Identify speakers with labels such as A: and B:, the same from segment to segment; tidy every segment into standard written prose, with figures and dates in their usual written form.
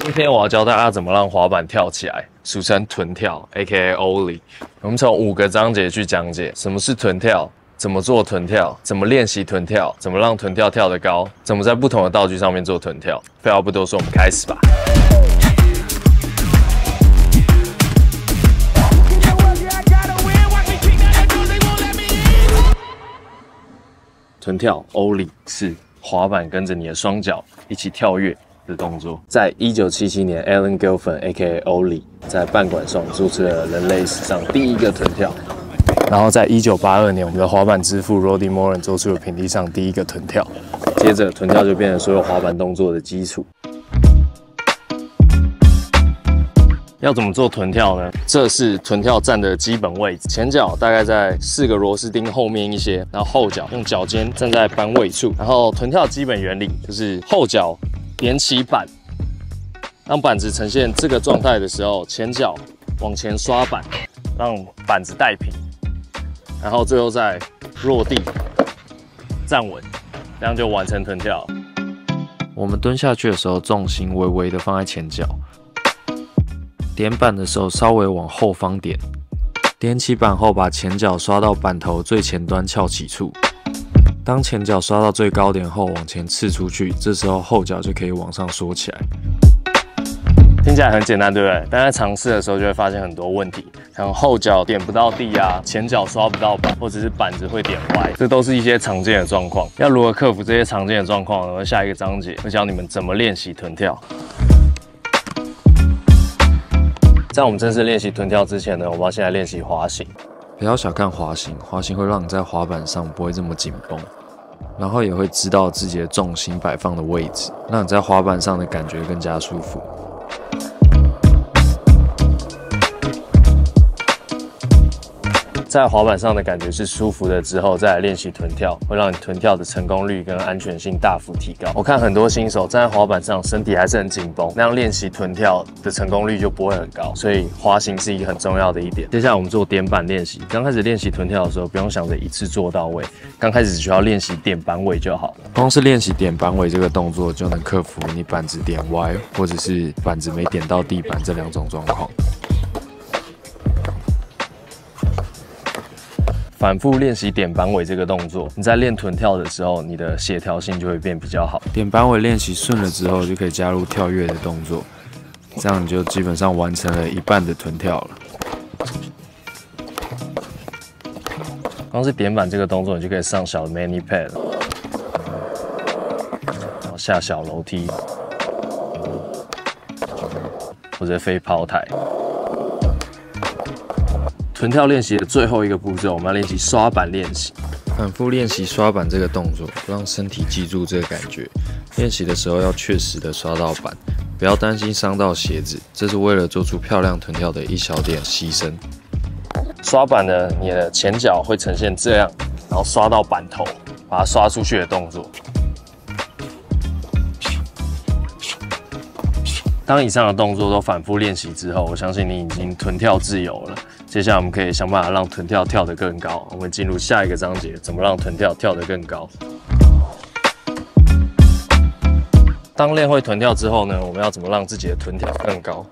A: 今天我要教大家怎么让滑板跳起来，俗称臀跳 ，A.K.A. Ollie。我们从5个章节去讲解什么是臀跳，怎么做臀跳，怎么练习臀跳，怎么让臀跳跳得高，怎么在不同的道具上面做臀跳。废话不多说，我们开始吧。臀跳 Ollie 是滑板跟着你的双脚一起跳跃的动作。在1977年 ，Alan Gelfand A.K.A. Ollie 在半管上做出了人类史上第一个臀跳。然后在1982年，我们的滑板之父 Roddy Moran 做出了平地上第一个臀跳。接着，臀跳就变成所有滑板动作的基础。要怎么做臀跳呢？这是臀跳站的基本位置，前脚大概在4个螺丝钉后面一些，然后后脚用脚尖站在板尾处。然后臀跳的基本原理就是后脚连起板，让板子呈现这个状态的时候，前脚往前刷板，让板子带平，然后最后再落地站稳，这样就完成臀跳。我们蹲下去的时候，重心微微的放在前脚。点板的时候稍微往后方点，点起板后把前脚刷到板头最前端翘起处。当前脚刷到最高点后往前刺出去，这时候后脚就可以往上缩起来。听起来很简单，对不对？但在尝试的时候就会发现很多问题，像后脚点不到地啊，前脚刷不到板，或者是板子会点歪，这都是一些常见的状况。要如何克服这些常见的状况呢？下一个章节会教你们怎么练习臀跳。在我们正式练习臀跳之前呢，我们要先来练习滑行。不要小看滑行，滑行会让你在滑板上不会这么紧绷，然后也会知道自己的重心摆放的位置，让你在滑板上的感觉更加舒服。在滑板上的感觉是舒服的之后，再来练习臀跳，会让你臀跳的成功率跟安全性大幅提高。我看很多新手站在滑板上，身体还是很紧绷，那样练习臀跳的成功率就不会很高。所以滑行是一个很重要的一点。接下来我们做点板练习。刚开始练习臀跳的时候，不用想着一次做到位，刚开始只需要练习点板尾就好了。光是练习点板尾这个动作，就能克服你板子点歪，或者是板子没点到地板这2种状况。反复练习点板尾这个动作，你在练臀跳的时候，你的协调性就会变比较好。点板尾练习顺了之后，就可以加入跳跃的动作，这样你就基本上完成了一半的臀跳了。光是点板这个动作，你就可以上小的 mani pad， 然后下小楼梯，或者飞抛台。臀跳练习的最后一个步骤，我们要练习刷板练习。反复练习刷板这个动作，让身体记住这个感觉。练习的时候要确实的刷到板，不要担心伤到鞋子，这是为了做出漂亮臀跳的一小点牺牲。刷板呢，你的前脚会呈现这样，然后刷到板头，把它刷出去的动作。当以上的动作都反复练习之后，我相信你已经臀跳自由了。接下来我们可以想办法让臀跳跳得更高。我们进入下一个章节，怎么让臀跳跳得更高。当练会臀跳之后呢，我们要怎么让自己的臀跳更高？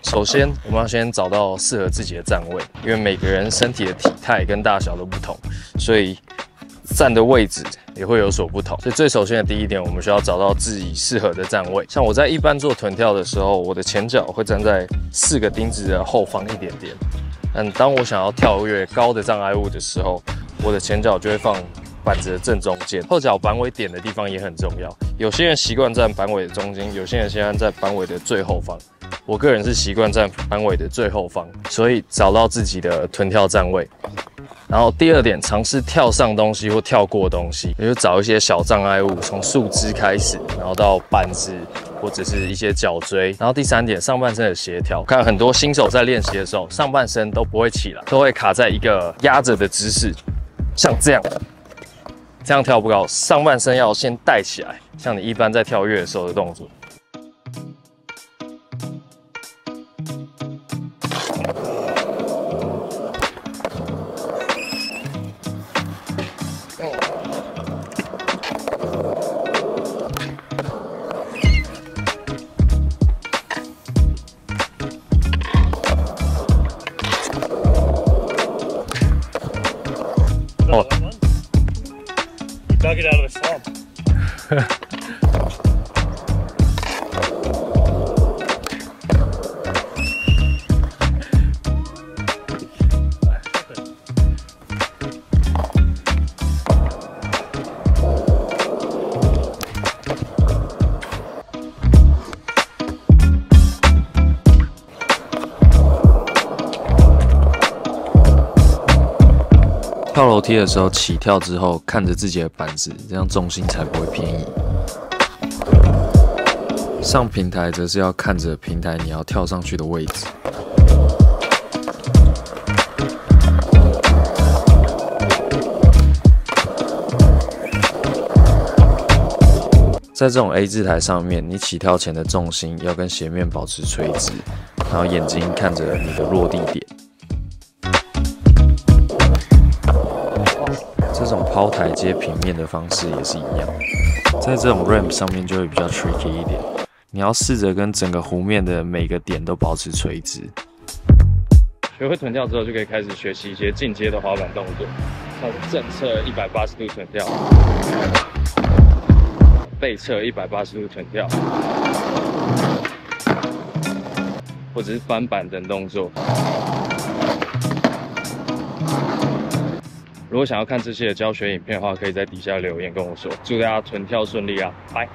A: 首先，我们要先找到适合自己的站位，因为每个人身体的体态跟大小都不同，所以站的位置也会有所不同。所以最首先的第一点，我们需要找到自己适合的站位。像我在一般做臀跳的时候，我的前脚会站在4个钉子的后方一点点。但当我想要跳跃高的障碍物的时候，我的前脚就会放板子的正中间，后脚板尾点的地方也很重要。有些人习惯站板尾的中间，有些人习惯在板尾的最后方。我个人是习惯站板尾的最后方，所以找到自己的臀跳站位。然后第2点，尝试跳上东西或跳过东西，也就找一些小障碍物，从树枝开始，然后到板子或者是一些脚锥。然后第3点，上半身的协调。看很多新手在练习的时候，上半身都不会起来，都会卡在一个压着的姿势，像这样。这样跳不高，上半身要先带起来，像你一般在跳跃的时候的动作。跳楼梯的时候，起跳之后看着自己的板子，这样重心才不会偏移。上平台则是要看着平台你要跳上去的位置。在这种 A 字台上面，你起跳前的重心要跟斜面保持垂直，然后眼睛看着你的落地点。这种抛台接平面的方式也是一样，在这种 ramp 上面就会比较 tricky 一点，你要试着跟整个湖面的每个点都保持垂直。学会臀跳之后，就可以开始学习一些进阶的滑板动作，像是正侧180度臀跳，背侧180度臀跳，或者是翻板等动作。如果想要看这些的教学影片的话，可以在底下留言跟我说。祝大家臀跳顺利啊，拜！